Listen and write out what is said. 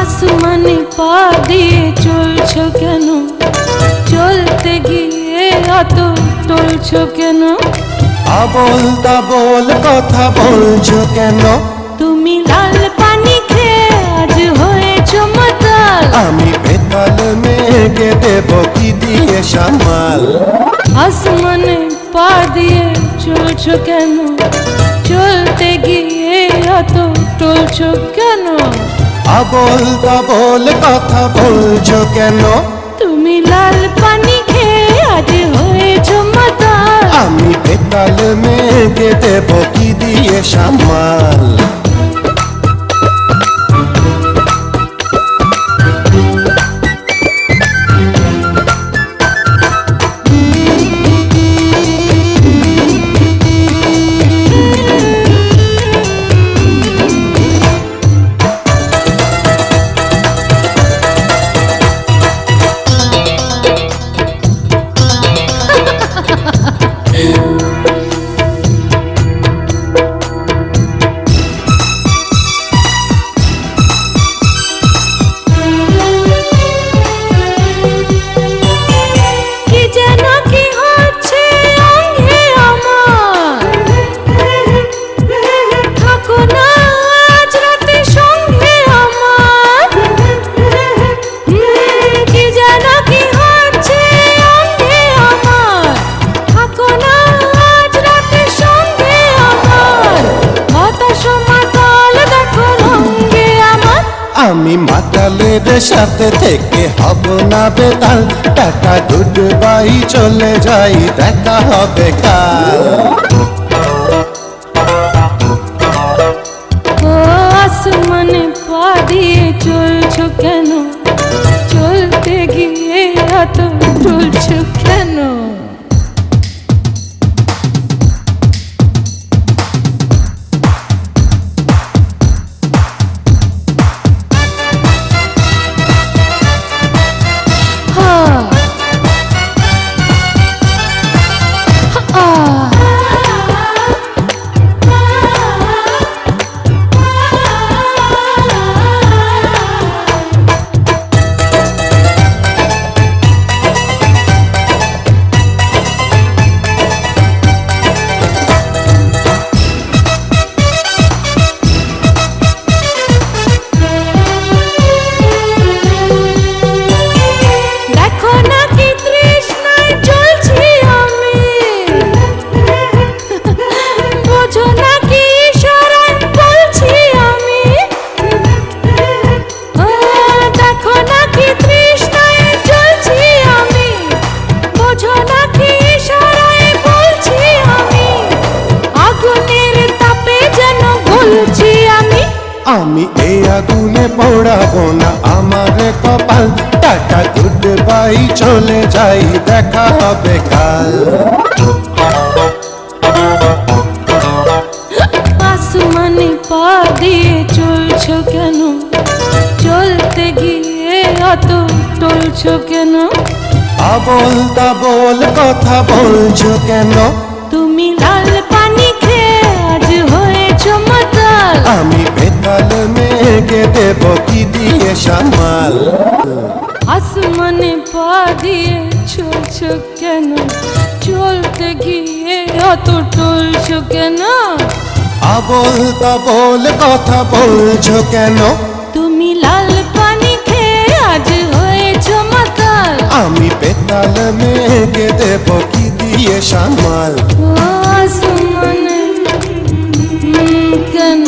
আসমানে পা দিয়ে চলছো কেন? চলতে গিয়ে অত টলছো কেন? আবোল তাবোল কথা বলছো কেন? তুমি লাল পানি খেয়ে আজ হয়েছো মাতাল। আমি বেতাল মেঘে দেব কি দিয়ে সামাল? আসমানে পা দিয়ে চলছো কেন? চলতে গিয়ে অত টলছো কেন? আবোল তাবোল কথা বলছো কেন? তুমি লাল পানি খেয়ে আজ হয়েছো মাতাল। আমি বেতাল মেঘে দেব কি দিয়ে সামাল? আমি মাতালের সাথে থেকে হব না বেতাল। টাটা গুড বাই, চলে যাই, দেখা হবে কাল। ও আসমানে পা দিয়ে চলছো কেন? চলতে গিয়ে এত টলছো কেন? আমি এই আগুনে পড়াবো না আমার কপাল। টাটা গুড বাই, চলে যাই, দেখা হবে কাল। আসমানে পা দিয়ে চলছো কেন? চলতে গিয়ে অত টলছো কেন? আবোল তাবোল কথা বলছো কেন? তুমি লাল পানি খেয়ে আজ হয়েছো মাতাল। আমি বেতাল মেঘে দেব কি দিয়ে সামাল? আসমানে পা দিয়ে চলছো কেন? চলতে গিয়ে অত টলছো কেন? আবোল তাবোল কথা বলছো কেন? তুমি লাল পানি খেয়ে আজ হয়েছো মাতাল। আমি বেতাল মেঘে দেব কি দিয়ে সামাল? ও আসমানে কেন?